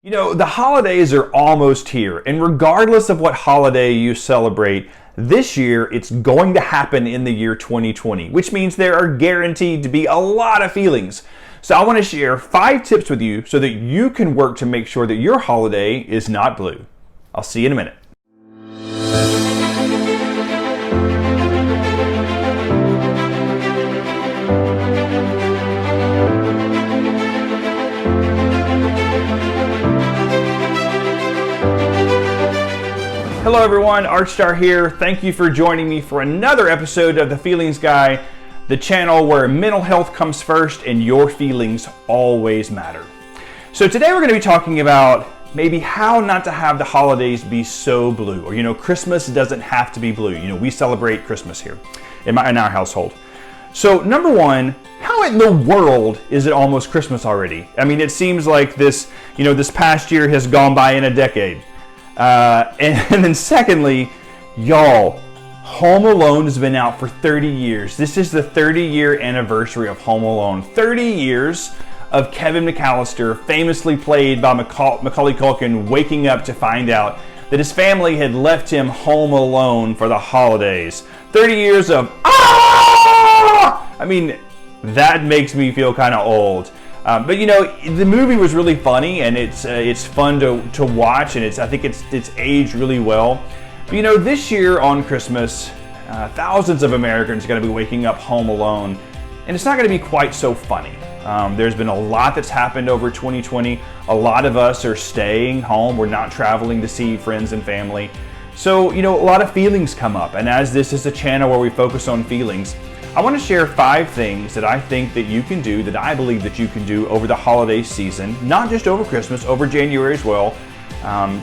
You know, the holidays are almost here, and regardless of what holiday you celebrate, this year it's going to happen in the year 2020, which means there are guaranteed to be a lot of feelings. So I want to share 5 tips with you so that you can work to make sure that your holiday is not blue. I'll see you in a minute. Hello everyone, Artstar here. Thank you for joining me for another episode of The Feelings Guy, the channel where mental health comes first and your feelings always matter. So today we're going to be talking about maybe how not to have the holidays be so blue. Or Christmas doesn't have to be blue. We celebrate Christmas here in our household. So number one, how in the world is it almost Christmas already? I mean, it seems like this past year has gone by in a decade. And then secondly, y'all, Home Alone has been out for 30 years. This is the 30-year anniversary of Home Alone. 30 years of Kevin McAllister, famously played by Macaulay Culkin, waking up to find out that his family had left him home alone for the holidays. 30 years of, ah! I mean, that makes me feel kind of old. But the movie was really funny, and it's fun to watch, and I think it's aged really well. But this year on Christmas, thousands of Americans are going to be waking up home alone, and it's not going to be quite so funny. There's been a lot that's happened over 2020. A lot of us are staying home. We're not traveling to see friends and family. So, a lot of feelings come up, and as this is a channel where we focus on feelings, I want to share 5 things that I think that you can do, that I believe that you can do over the holiday season, not just over Christmas, over January as well,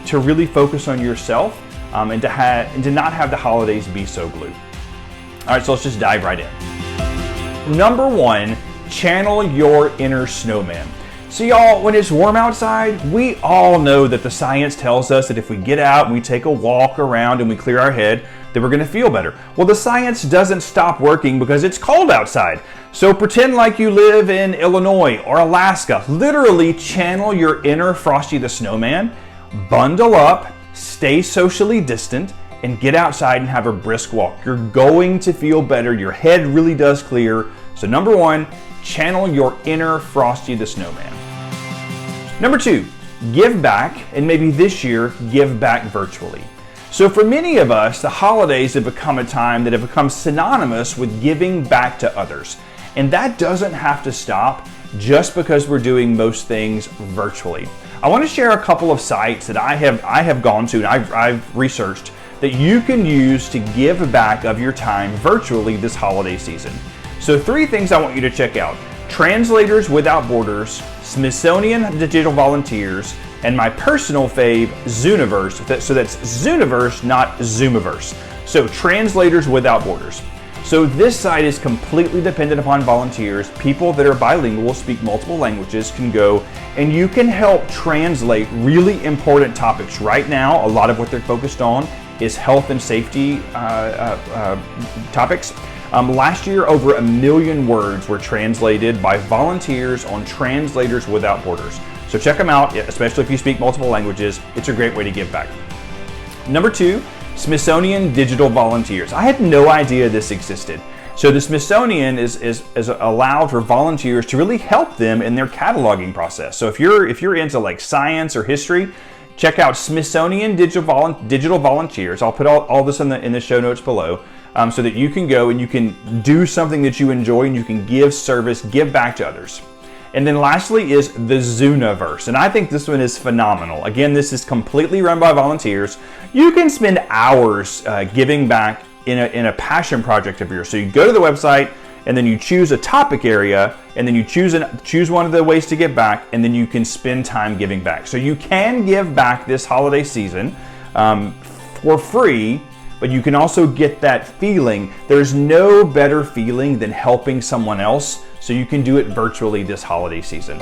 to really focus on yourself and to not have the holidays be so blue. All right, so let's just dive right in. Number 1, channel your inner snowman. So y'all, when it's warm outside, we all know that the science tells us that if we get out and we take a walk around and we clear our head, that we're going to feel better. Well, the science doesn't stop working because it's cold outside. So pretend like you live in Illinois or Alaska. Literally channel your inner Frosty the Snowman, bundle up, stay socially distant, and get outside and have a brisk walk. You're going to feel better. Your head really does clear. So number 1, channel your inner Frosty the Snowman. Number 2, give back, and maybe this year, give back virtually. So for many of us, the holidays have become a time that have become synonymous with giving back to others. And that doesn't have to stop just because we're doing most things virtually. I want to share a couple of sites that I have gone to and I've researched that you can use to give back of your time virtually this holiday season. So 3 things I want you to check out: Translators Without Borders, Smithsonian Digital Volunteers, and my personal fave, Zooniverse. So that's Zooniverse, not Zoomiverse. So Translators Without Borders. So this site is completely dependent upon volunteers. People that are bilingual, speak multiple languages, can go and you can help translate really important topics. Right now, a lot of what they're focused on is health and safety topics. Last year, over 1 million words were translated by volunteers on Translators Without Borders. So check them out, especially if you speak multiple languages. It's a great way to give back. Number 2, Smithsonian Digital Volunteers. I had no idea this existed. So the Smithsonian is allowed for volunteers to really help them in their cataloging process. So if you're into like science or history, check out Smithsonian Digital Volunteers. I'll put all this in the show notes below. So that you can go and you can do something that you enjoy and you can give service, give back to others. And then lastly is the Zooniverse. And I think this one is phenomenal. Again, this is completely run by volunteers. You can spend hours giving back in a passion project of yours. So you go to the website and then you choose a topic area and then you choose one of the ways to give back, and then you can spend time giving back. So you can give back this holiday season for free, but you can also get that feeling. There's no better feeling than helping someone else, so you can do it virtually this holiday season.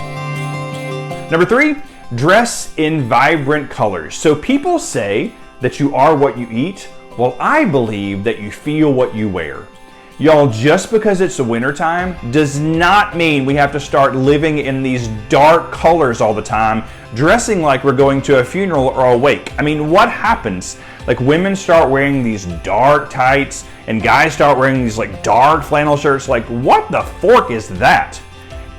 Number 3, dress in vibrant colors. So people say that you are what you eat. Well, I believe that you feel what you wear. Y'all, just because it's the winter time does not mean we have to start living in these dark colors all the time, dressing like we're going to a funeral or a wake. I mean, what happens? Like, women start wearing these dark tights and guys start wearing these like dark flannel shirts. Like, what the fork is that?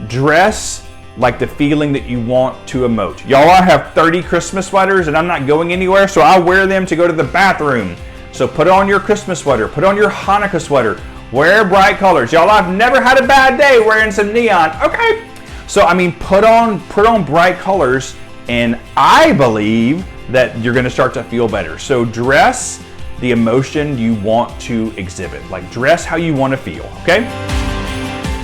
Dress like the feeling that you want to emote. Y'all, I have 30 Christmas sweaters and I'm not going anywhere, so I wear them to go to the bathroom. So put on your Christmas sweater, put on your Hanukkah sweater, wear bright colors. Y'all, I've never had a bad day wearing some neon. Okay. So, I mean, put on bright colors, and I believe that you're going to start to feel better. So dress the emotion you want to exhibit. Like, dress how you want to feel, okay?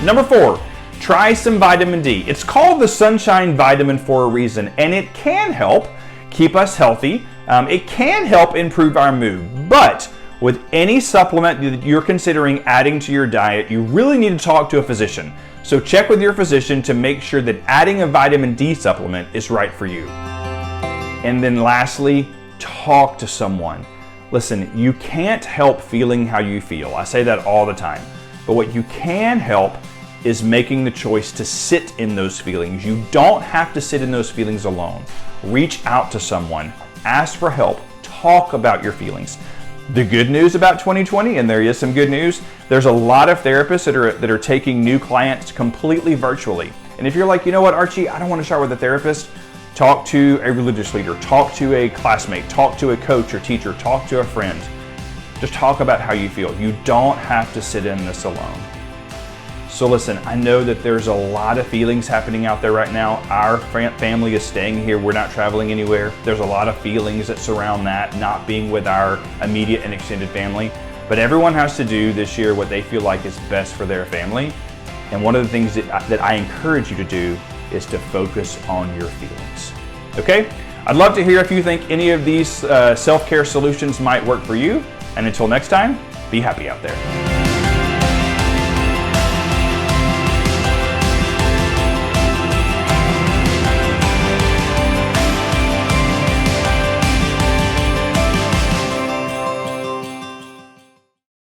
Number 4, try some vitamin D. It's called the sunshine vitamin for a reason, and it can help keep us healthy. It can help improve our mood, but with any supplement that you're considering adding to your diet, you really need to talk to a physician. So check with your physician to make sure that adding a vitamin D supplement is right for you. And then lastly, talk to someone. Listen, you can't help feeling how you feel. I say that all the time. But what you can help is making the choice to sit in those feelings. You don't have to sit in those feelings alone. Reach out to someone, ask for help, talk about your feelings. The good news about 2020, and there is some good news, there's a lot of therapists that are taking new clients completely virtually. And if you're like, you know what, Archie, I don't want to start with a therapist, talk to a religious leader, talk to a classmate, talk to a coach or teacher, talk to a friend. Just talk about how you feel. You don't have to sit in this alone. So listen, I know that there's a lot of feelings happening out there right now. Our family is staying here. We're not traveling anywhere. There's a lot of feelings that surround that, not being with our immediate and extended family. But everyone has to do this year what they feel like is best for their family. And one of the things that I encourage you to do is to focus on your feelings. Okay? I'd love to hear if you think any of these self-care solutions might work for you. And until next time, be happy out there.